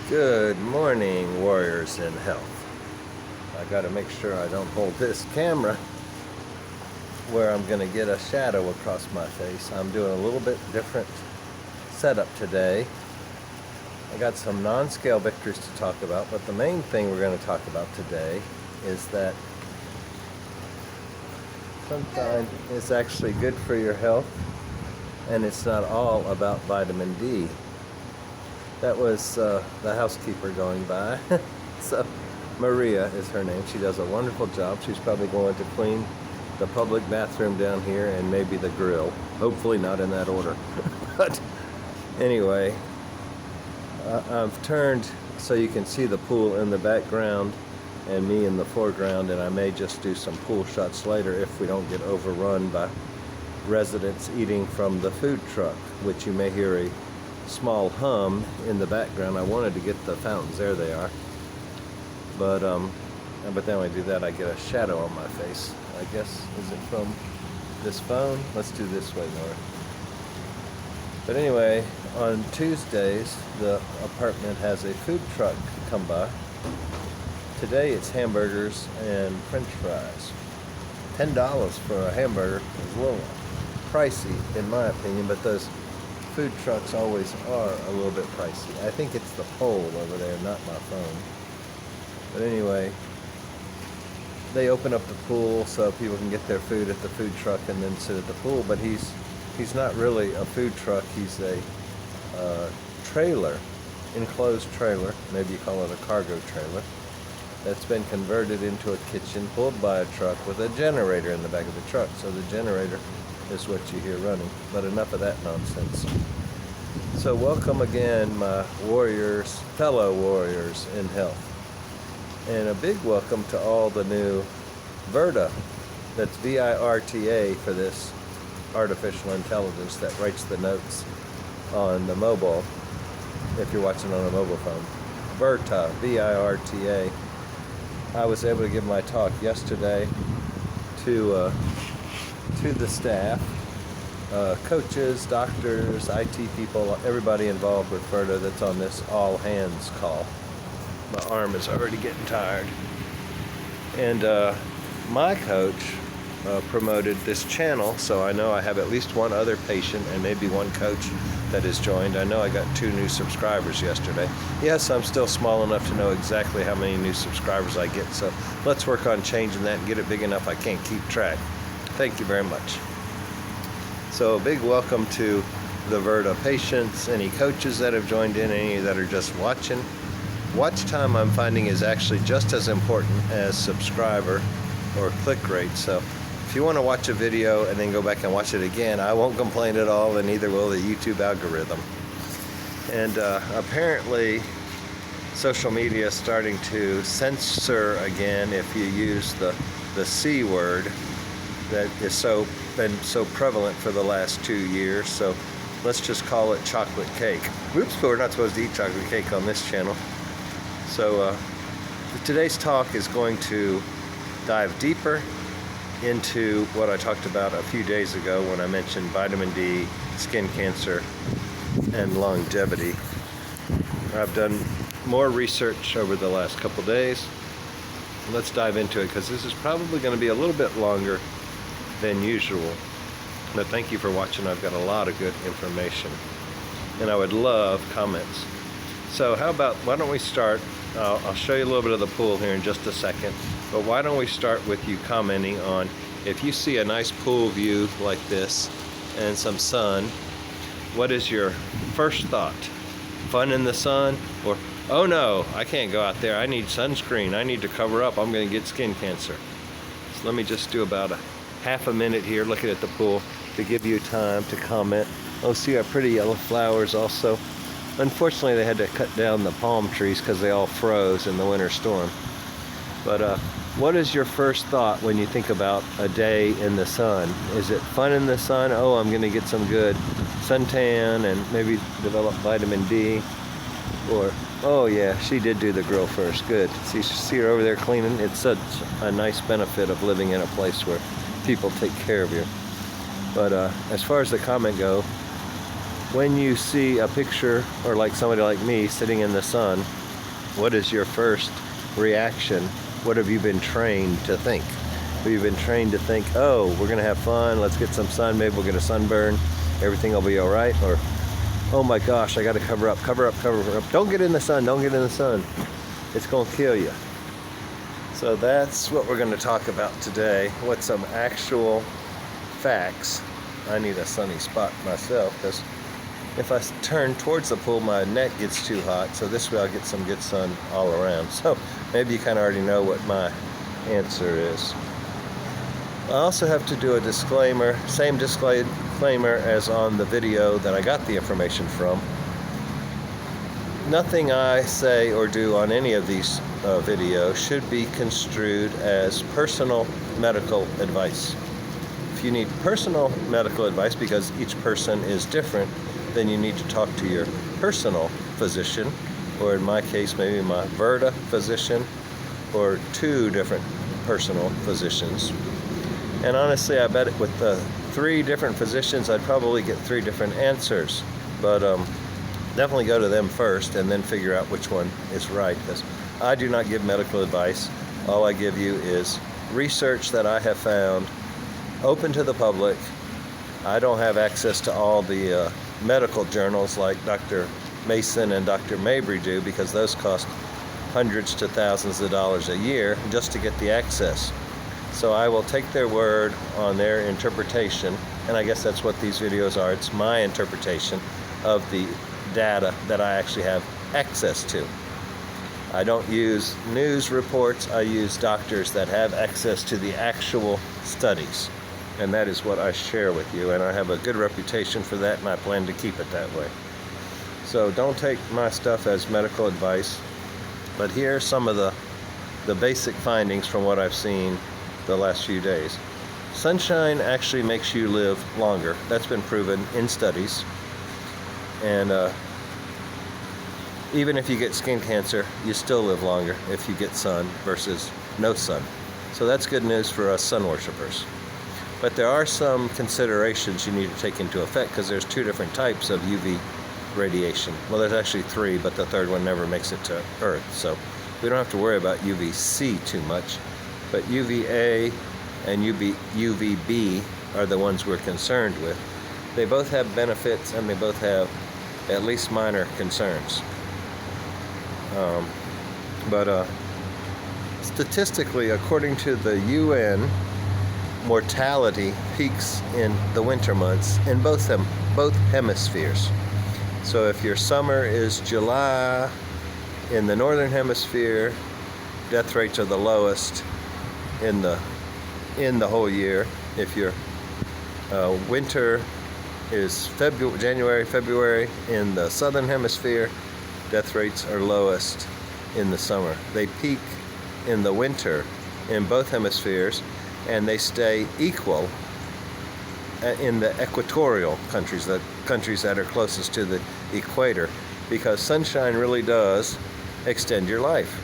Good morning, warriors in health. I gotta make sure I don't hold this camera where I'm gonna get a shadow across my face. I'm doing a little bit different setup today. I got some non-scale victories to talk about, but the main thing we're gonna talk about today is that sunshine is actually good for your health, and it's not all about vitamin D. That was the housekeeper going by. So Maria is her name. She does a wonderful job. She's probably going to clean the public bathroom down here and maybe the grill. Hopefully not in that order. But anyway, I've turned so you can see the pool in the background and me in the foreground, and I may just do some pool shots later if we don't get overrun by residents eating from the food truck, which you may hear a small hum in the background. I wanted to get the fountains. There they are. But then when I do that, I get a shadow on my face. I guess, is it from this phone? Let's do this way, Nora. But anyway, on Tuesdays, the apartment has a food truck come by. Today it's hamburgers and french fries. $10 for a hamburger is a little pricey in my opinion, but those food trucks always are a little bit pricey. I think it's the pole over there, not my phone. But anyway, they open up the pool so people can get their food at the food truck and then sit at the pool. But he's not really a food truck. He's a trailer, enclosed trailer. Maybe you call it a cargo trailer. That's been converted into a kitchen pulled by a truck with a generator in the back of the truck. So the generator is what you hear running. But enough of that nonsense. So welcome again, my warriors, fellow warriors in health. And a big welcome to all the new Virta. That's VIRTA for this artificial intelligence that writes the notes on the mobile, if you're watching on a mobile phone. Virta, VIRTA. I was able to give my talk yesterday to the staff, coaches, doctors, IT people, everybody involved with Virta that's on this all hands call. My arm is already getting tired. And my coach promoted this channel, so I know I have at least one other patient and maybe one coach that has joined. I know I got 2 new subscribers yesterday. Yes, I'm still small enough to know exactly how many new subscribers I get, so let's work on changing that and get it big enough I can't keep track. Thank you very much. So a big welcome to the Virta patients, any coaches that have joined in, any that are just watching. Watch time, I'm finding, is actually just as important as subscriber or click rate. So if you want to watch a video and then go back and watch it again, I won't complain at all, and neither will the YouTube algorithm. And apparently social media is starting to censor again if you use the C word that is been so prevalent for the last 2 years. So let's just call it chocolate cake. Whoops, but we're not supposed to eat chocolate cake on this channel. So today's talk is going to dive deeper into what I talked about a few days ago when I mentioned vitamin D, skin cancer, and longevity. I've done more research over the last couple days. Let's dive into it, because this is probably going to be a little bit longer than usual. But thank you for watching. I've got a lot of good information, and I would love comments. So how about, why don't we start, I'll show you a little bit of the pool here in just a second, but why don't we start with you commenting on, if you see a nice pool view like this and some sun, what is your first thought? Fun in the sun? Or, oh no, I can't go out there, I need sunscreen, I need to cover up, I'm going to get skin cancer. So let me just do about a half a minute here looking at the pool to give you time to comment. Oh, see our pretty yellow flowers also. Unfortunately, they had to cut down the palm trees because they all froze in the winter storm. But what is your first thought when you think about a day in the sun? Is it fun in the sun? Oh, I'm going to get some good suntan and maybe develop vitamin D. Or, oh yeah, she did do the grill first. Good. See her over there cleaning? It's such a nice benefit of living in a place where people take care of you. But as far as the comment go, when you see a picture, or like somebody like me sitting in the sun, what is your first reaction? What have you been trained to think? Have you been trained to think, oh, we're going to have fun, let's get some sun, maybe we'll get a sunburn, everything will be all right? Or, oh my gosh, I got to cover up. Don't get in the sun, don't get in the sun. It's going to kill you. So that's what we're going to talk about today. What some actual facts. I need a sunny spot myself, because if I turn towards the pool, my neck gets too hot. So this way I'll get some good sun all around. So maybe you kind of already know what my answer is. I also have to do a disclaimer, same disclaimer as on the video that I got the information from. Nothing I say or do on any of these videos should be construed as personal medical advice. If you need personal medical advice, because each person is different, then you need to talk to your personal physician, or in my case, maybe my Virta physician, or 2 different personal physicians. And honestly, I bet with the 3 different physicians, I'd probably get 3 different answers. But definitely go to them first and then figure out which one is right, because I do not give medical advice. All I give you is research that I have found, open to the public. I don't have access to all the medical journals like Dr. Mason and Dr. Mabry do, because those cost hundreds to thousands of dollars a year just to get the access. So I will take their word on their interpretation, and I guess that's what these videos are. It's my interpretation of the data that I actually have access to. I don't use news reports. I use doctors that have access to the actual studies, and that is what I share with you, and I have a good reputation for that, and I plan to keep it that way. So don't take my stuff as medical advice, but here are some of the basic findings from what I've seen the last few days. Sunshine actually makes you live longer. That's been proven in studies. And even if you get skin cancer, you still live longer if you get sun versus no sun. So that's good news for us sun worshipers. But there are some considerations you need to take into effect, because there's 2 different types of UV radiation. Well, there's actually 3, but the 3rd one never makes it to Earth. So we don't have to worry about UVC too much. But UVA and UVB are the ones we're concerned with. They both have benefits, and they both have at least minor concerns. But statistically, according to the UN, mortality peaks in the winter months in both hemispheres. So if your summer is July in the northern hemisphere, death rates are the lowest in the whole year. If your winter is January, February in the southern hemisphere, death rates are lowest in the summer. They peak in the winter in both hemispheres, and they stay equal in the equatorial countries, the countries that are closest to the equator, because sunshine really does extend your life.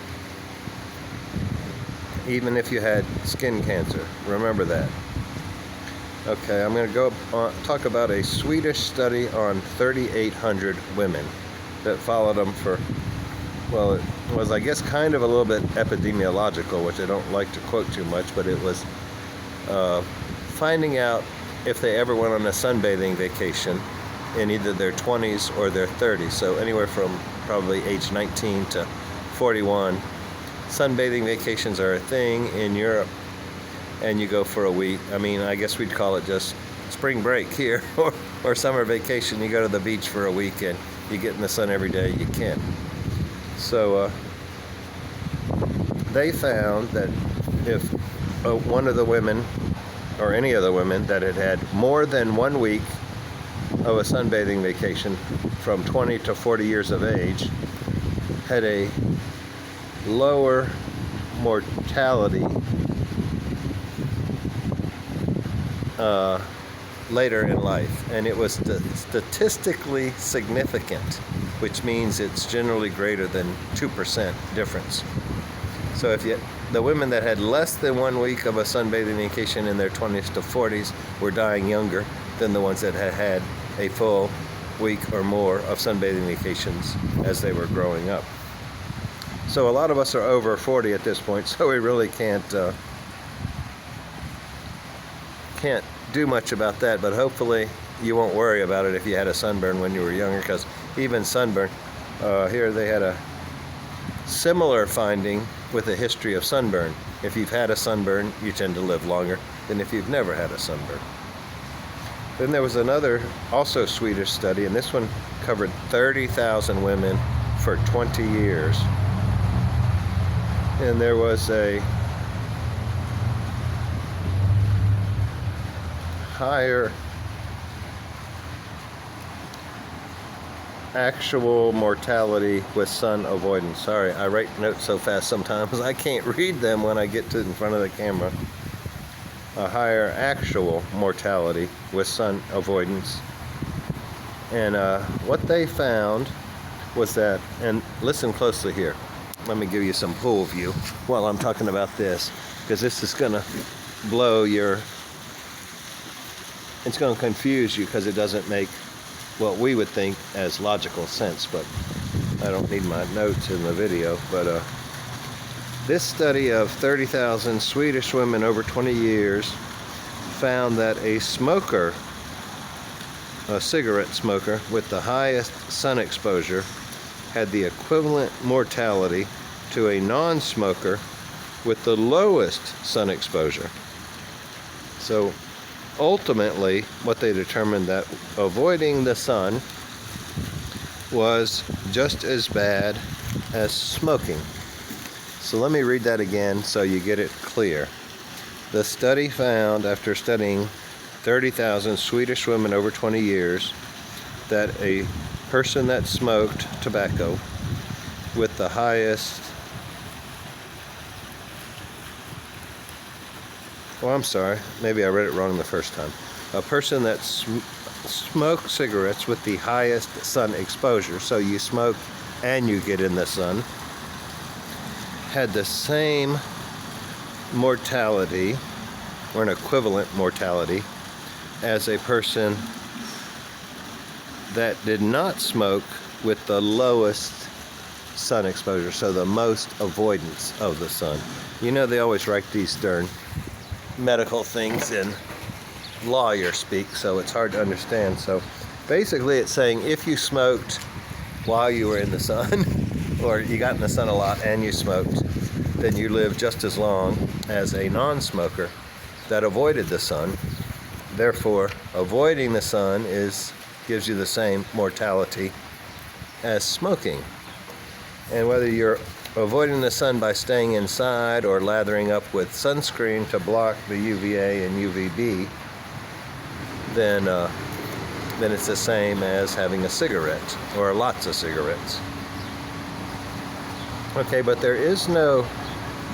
Even if you had skin cancer, remember that. Okay, I'm going to go talk about a Swedish study on 3,800 women that followed them for, well, it was, I guess, kind of a little bit epidemiological, which I don't like to quote too much, but it was finding out if they ever went on a sunbathing vacation in either their 20s or their 30s, so anywhere from probably age 19 to 41. Sunbathing vacations are a thing in Europe, and you go for a week. I mean, I guess we'd call it just spring break here, or summer vacation. You go to the beach for a week and you get in the sun every day you can. So they found that if one of the women, or any of the women that had had more than 1 week of a sunbathing vacation from 20 to 40 years of age, had a lower mortality later in life, and it was statistically significant, which means it's generally greater than 2% difference. So if the women that had less than 1 week of a sunbathing vacation in their 20s to 40s were dying younger than the ones that had had a full week or more of sunbathing vacations as they were growing up. So a lot of us are over 40 at this point, so we really can't do much about that, but hopefully you won't worry about it if you had a sunburn when you were younger, because even sunburn, here they had a similar finding with a history of sunburn. If you've had a sunburn, you tend to live longer than if you've never had a sunburn. Then there was another, also Swedish study, and this one covered 30,000 women for 20 years. And there was a higher actual mortality with sun avoidance. Sorry, I write notes so fast sometimes I can't read them when I get to in front of the camera. A higher actual mortality with sun avoidance. And what they found was that, and listen closely here, let me give you some pool view while I'm talking about this, because this is going to blow your, it's going to confuse you because it doesn't make what we would think as logical sense, but I don't need my notes in the video. But this study of 30,000 Swedish women over 20 years found that a smoker, a cigarette smoker with the highest sun exposure had the equivalent mortality to a non-smoker with the lowest sun exposure. So ultimately, what they determined that avoiding the sun was just as bad as smoking. So let me read that again so you get it clear. The study found, after studying 30,000 Swedish women over 20 years, that a person that smoked tobacco with the highest, well, I'm sorry, maybe I read it wrong the first time. A person that smoked cigarettes with the highest sun exposure, so you smoke and you get in the sun, had the same mortality, or an equivalent mortality, as a person that did not smoke with the lowest sun exposure, so the most avoidance of the sun. You know, they always write these stern medical things in lawyer speak, so it's hard to understand. So basically it's saying if you smoked while you were in the sun, or you got in the sun a lot and you smoked, then you live just as long as a non-smoker that avoided the sun. Therefore, avoiding the sun gives you the same mortality as smoking. And whether you're avoiding the sun by staying inside or lathering up with sunscreen to block the UVA and UVB, then it's the same as having a cigarette or lots of cigarettes. Okay, but there is no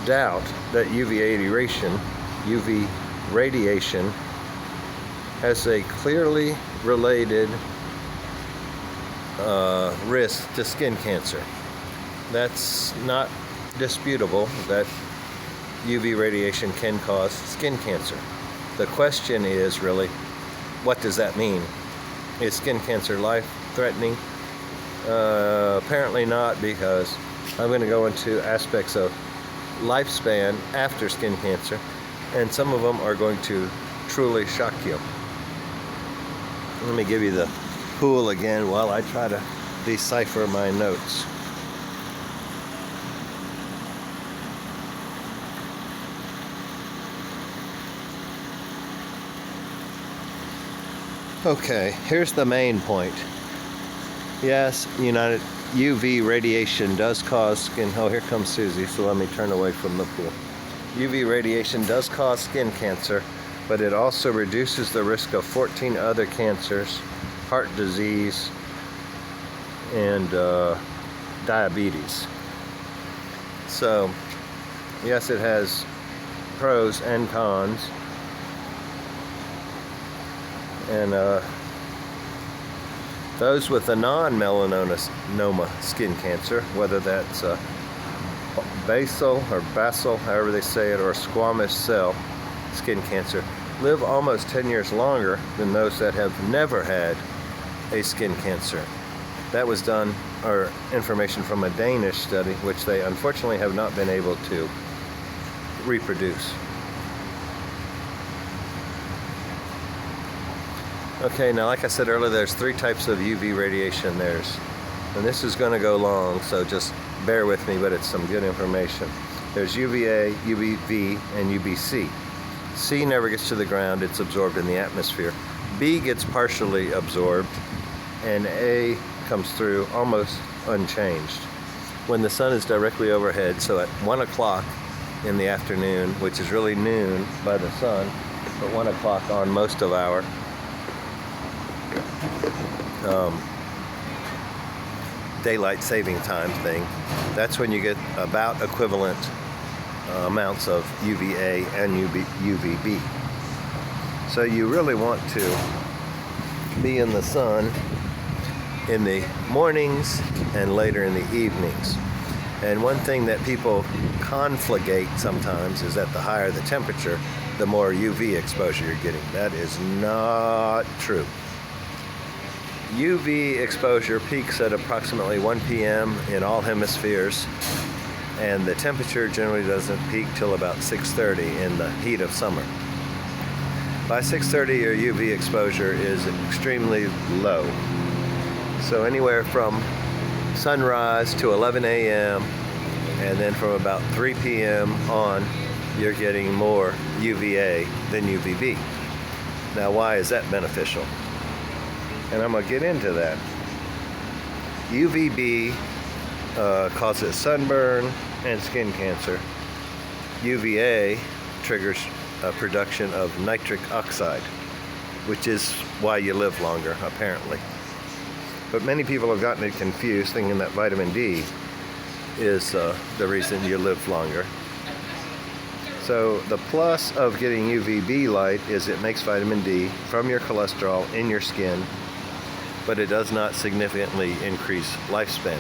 doubt that UV radiation has a clearly related risk to skin cancer. That's not disputable, that UV radiation can cause skin cancer. The question is really, what does that mean? Is skin cancer life-threatening? Apparently not, because I'm going to go into aspects of lifespan after skin cancer, and some of them are going to truly shock you. Let me give you the pool again while I try to decipher my notes. Okay, here's the main point. Yes, UV radiation does cause skin... Oh, here comes Susie, so let me turn away from the pool. UV radiation does cause skin cancer, but it also reduces the risk of 14 other cancers, heart disease, and diabetes. So, yes, it has pros and cons. And those with a non-melanoma skin cancer, whether that's basal or basal, however they say it, or squamous cell skin cancer, live almost 10 years longer than those that have never had a skin cancer. That was done, or information from a Danish study, which they unfortunately have not been able to reproduce. Okay, now like I said earlier, there's 3 types of UV radiation. And this is going to go long, so just bear with me, but it's some good information. There's UVA, UVB, and UVC. C never gets to the ground, it's absorbed in the atmosphere. B gets partially absorbed, and A comes through almost unchanged. When the sun is directly overhead, so at 1 o'clock in the afternoon, which is really noon by the sun, but 1 o'clock on most of our daylight saving time thing, that's when you get about equivalent amounts of UVA and UVB. So you really want to be in the sun in the mornings and later in the evenings. And one thing that people conflagate sometimes is that the higher the temperature, the more UV exposure you're getting. That is not true. UV exposure peaks at approximately 1 p.m. in all hemispheres, and the temperature generally doesn't peak till about 6:30 in the heat of summer. By 6:30, your UV exposure is extremely low. So anywhere from sunrise to 11 a.m. and then from about 3 p.m. on, you're getting more UVA than UVB. Now, why is that beneficial? And I'm going to get into that. UVB causes sunburn and skin cancer. UVA triggers production of nitric oxide, which is why you live longer, apparently. But many people have gotten it confused, thinking that vitamin D is the reason you live longer. So the plus of getting UVB light is it makes vitamin D from your cholesterol in your skin, but it does not significantly increase lifespan.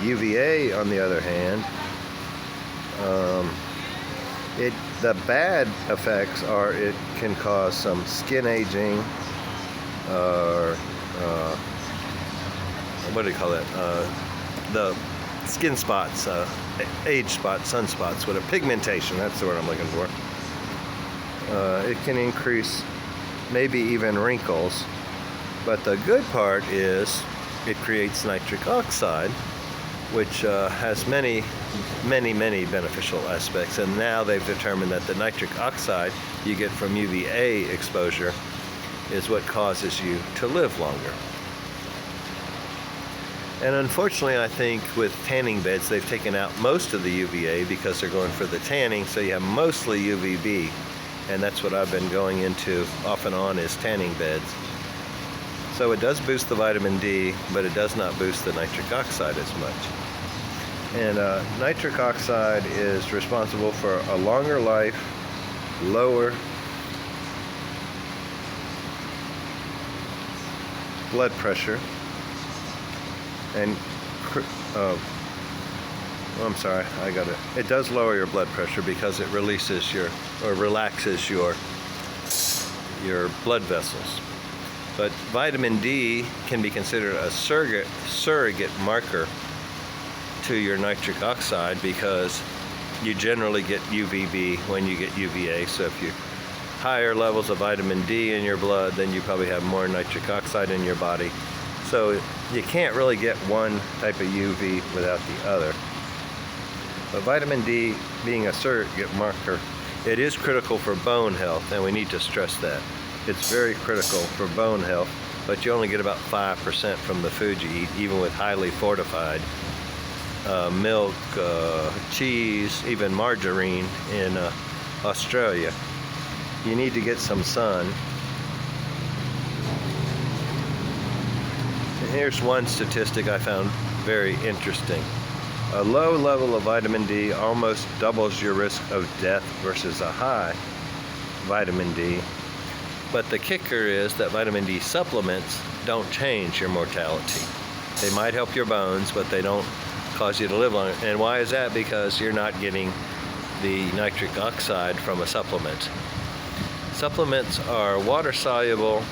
UVA, on the other hand, the bad effects are it can cause some skin aging, or what do you call it? The skin spots, age spots, sunspots, whatever, pigmentation, that's the word I'm looking for. It can increase maybe even wrinkles, but the good part is it creates nitric oxide, which has many beneficial aspects. And now they've determined that the nitric oxide you get from UVA exposure is what causes you to live longer. And unfortunately, I think with tanning beds, they've taken out most of the UVA because they're going for the tanning, so you have mostly UVB. And that's what I've been going into off and on, is tanning beds. So it does boost the vitamin D, but it does not boost the nitric oxide as much. And nitric oxide is responsible for a longer life, lower blood pressure, and I'm sorry, I got it. It does lower your blood pressure because it releases relaxes your blood vessels. But vitamin D can be considered a surrogate marker to your nitric oxide, because you generally get UVB when you get UVA. So if you higher levels of vitamin D in your blood, then you probably have more nitric oxide in your body. So you can't really get one type of UV without the other. But vitamin D being a surrogate marker, it is critical for bone health, and we need to stress that. It's very critical for bone health, but you only get about 5% from the food you eat, even with highly fortified milk, cheese, even margarine in Australia. You need to get some sun. And here's one statistic I found very interesting. A low level of vitamin D almost doubles your risk of death versus a high vitamin D. But the kicker is that vitamin D supplements don't change your mortality. They might help your bones, but they don't cause you to live longer. And why is that? Because you're not getting the nitric oxide from a supplement. Supplements are water-soluble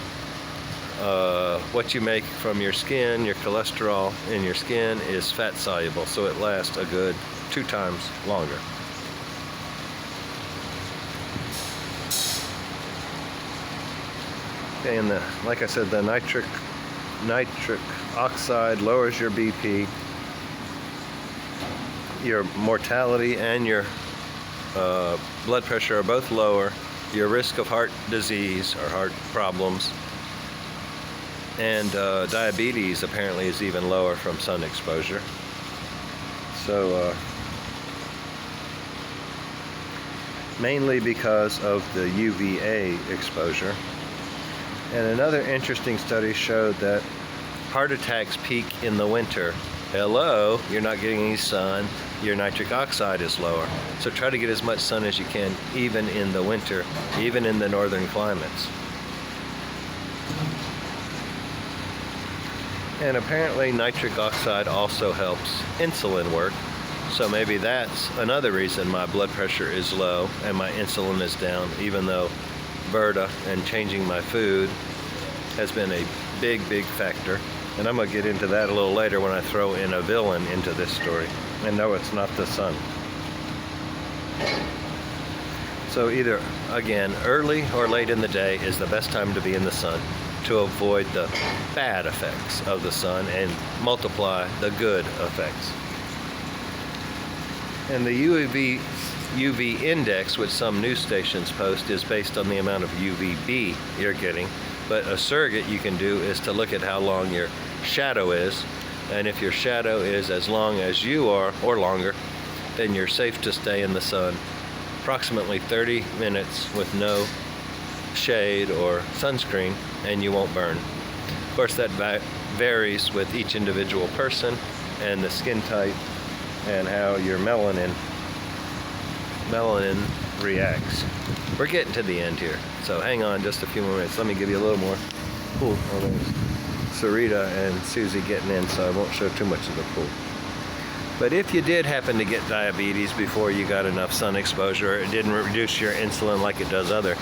what you make from your skin, your cholesterol in your skin, is fat soluble, so it lasts a good 2 times longer. Okay, and like I said, the nitric oxide lowers your BP, your mortality and your blood pressure are both lower, your risk of heart disease or heart problems, and diabetes apparently is even lower from sun exposure. So mainly because of the UVA exposure. And another interesting study showed that heart attacks peak in the winter. Hello, you're not getting any sun, your nitric oxide is lower. So try to get as much sun as you can, even in the winter, even in the northern climates. And apparently nitric oxide also helps insulin work. So maybe that's another reason my blood pressure is low and my insulin is down, even though Virta and changing my food has been a big factor. And I'm going to get into that a little later when I throw in a villain into this story. And no, it's not the sun. So either, again, early or late in the day is the best time to be in the sun to avoid the bad effects of the sun and multiply the good effects. And the UV index, which some news stations post, is based on the amount of UVB you're getting. But a surrogate you can do is to look at how long your shadow is. And if your shadow is as long as you are, or longer, then you're safe to stay in the sun approximately 30 minutes with no shade or sunscreen, and you won't burn. Of course, that varies with each individual person and the skin type and how your melanin reacts. We're getting to the end here, so hang on just a few more minutes. Let me give you a little more pool. Oh, there's Sarita and Susie getting in, so I won't show too much of the pool. But if you did happen to get diabetes before you got enough sun exposure, it didn't reduce your insulin like it does other.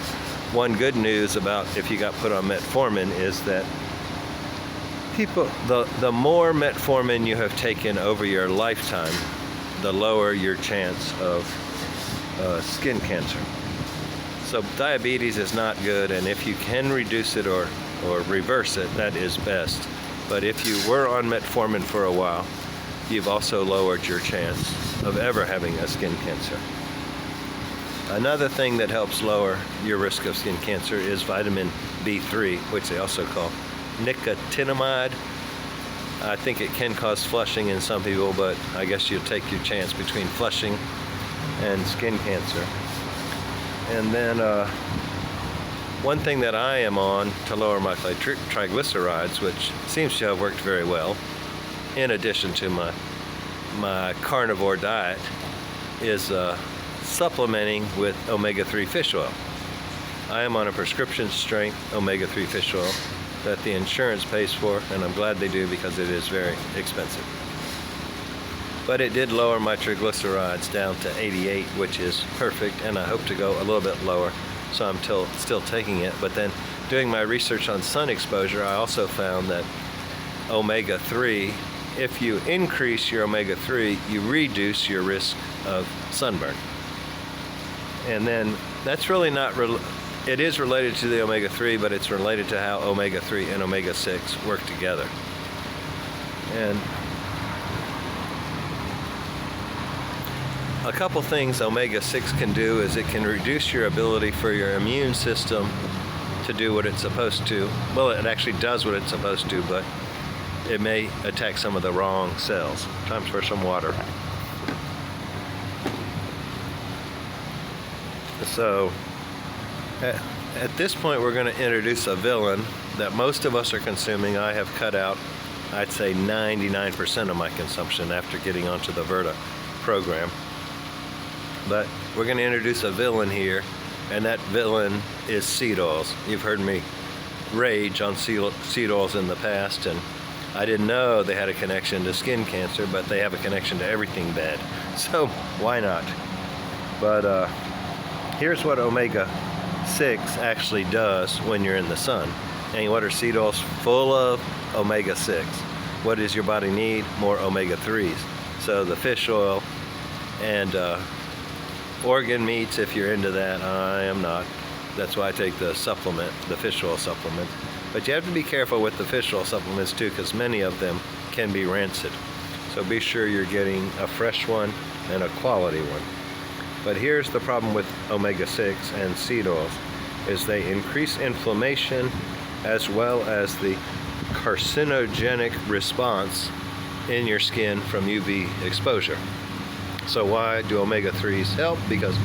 One good news about if you got put on metformin is that the more metformin you have taken over your lifetime, the lower your chance of skin cancer. So diabetes is not good, and if you can reduce it or reverse it, that is best. But if you were on metformin for a while, you've also lowered your chance of ever having a skin cancer. Another thing that helps lower your risk of skin cancer is vitamin B3, which they also call nicotinamide. I think it can cause flushing in some people, but I guess you'll take your chance between flushing and skin cancer. And then one thing that I am on to lower my triglycerides, which seems to have worked very well, in addition to my carnivore diet, is supplementing with omega-3 fish oil. I am on a prescription strength omega-3 fish oil that the insurance pays for, and I'm glad they do because it is very expensive. But it did lower my triglycerides down to 88, which is perfect, and I hope to go a little bit lower, so I'm still taking it. But then doing my research on sun exposure, I also found that omega-3, if you increase your omega-3, you reduce your risk of sunburn. And then that's really not, it is related to the omega-3, but it's related to how omega-3 and omega-6 work together. And a couple things omega-6 can do is it can reduce your ability for your immune system to do what it's supposed to. Well, it actually does what it's supposed to, but it may attack some of the wrong cells. Time for some water. So, at this point, we're going to introduce a villain that most of us are consuming. I have cut out, I'd say 99% of my consumption after getting onto the Virta program. But we're going to introduce a villain here, and that villain is seed oils. You've heard me rage on seed oils in the past, and I didn't know they had a connection to skin cancer, but they have a connection to everything bad. So why not? But here's what omega-6 actually does when you're in the sun. And what are seed oils full of? Omega-6. What does your body need? More omega-3s. So the fish oil and organ meats, if you're into that. I am not. That's why I take the supplement, the fish oil supplement. But you have to be careful with the fish oil supplements too, because many of them can be rancid. So be sure you're getting a fresh one and a quality one. But here's the problem with omega-6 and seed oils, is they increase inflammation as well as the carcinogenic response in your skin from UV exposure. So why do omega-3s help? Because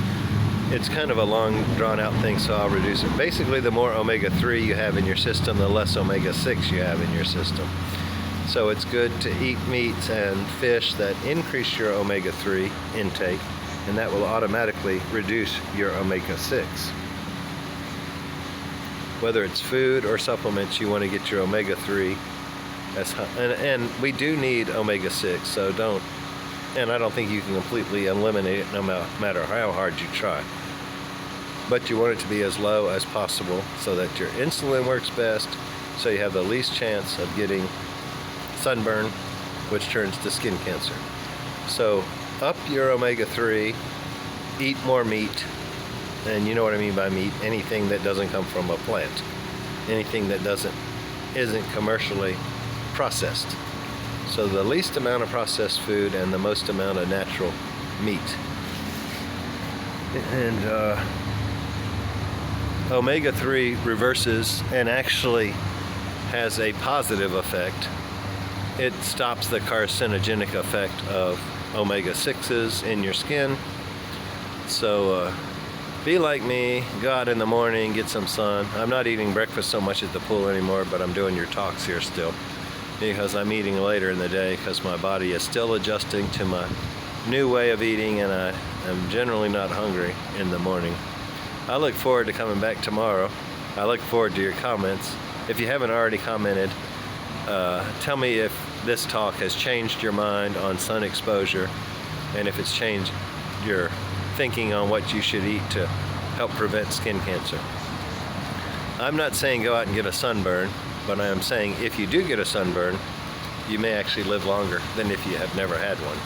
it's kind of a long drawn out thing, so I'll reduce it. Basically, the more omega-3 you have in your system, the less omega-6 you have in your system. So it's good to eat meats and fish that increase your omega-3 intake, and that will automatically reduce your omega-6. Whether it's food or supplements, you want to get your omega-3 as high. And we do need omega-6, so don't, and I don't think you can completely eliminate it no matter how hard you try. But you want it to be as low as possible so that your insulin works best, so you have the least chance of getting sunburn, which turns to skin cancer. So up your omega-3, eat more meat, and you know what I mean by meat, anything that doesn't come from a plant, anything that isn't commercially processed. So the least amount of processed food and the most amount of natural meat. And omega-3 reverses and actually has a positive effect. It stops the carcinogenic effect of omega-6s in your skin. So be like me, go out in the morning, get some sun. I'm not eating breakfast so much at the pool anymore, but I'm doing your talks here still, because I'm eating later in the day because my body is still adjusting to my new way of eating, and I am generally not hungry in the morning. I look forward to coming back tomorrow. I look forward to your comments. If you haven't already commented, tell me if this talk has changed your mind on sun exposure, and if it's changed your thinking on what you should eat to help prevent skin cancer. I'm not saying go out and get a sunburn, but I am saying if you do get a sunburn, you may actually live longer than if you have never had one.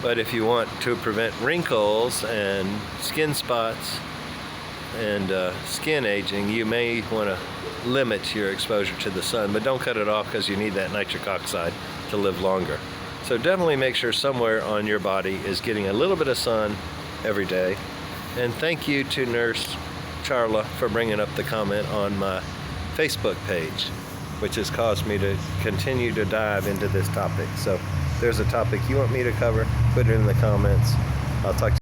But if you want to prevent wrinkles and skin spots and skin aging, you may want to limit your exposure to the sun, but don't cut it off, because you need that nitric oxide to live longer. So definitely make sure somewhere on your body is getting a little bit of sun every day. And thank you to Nurse Charla for bringing up the comment on my Facebook page, which has caused me to continue to dive into this topic. So if there's a topic you want me to cover, put it in the comments. I'll talk to you.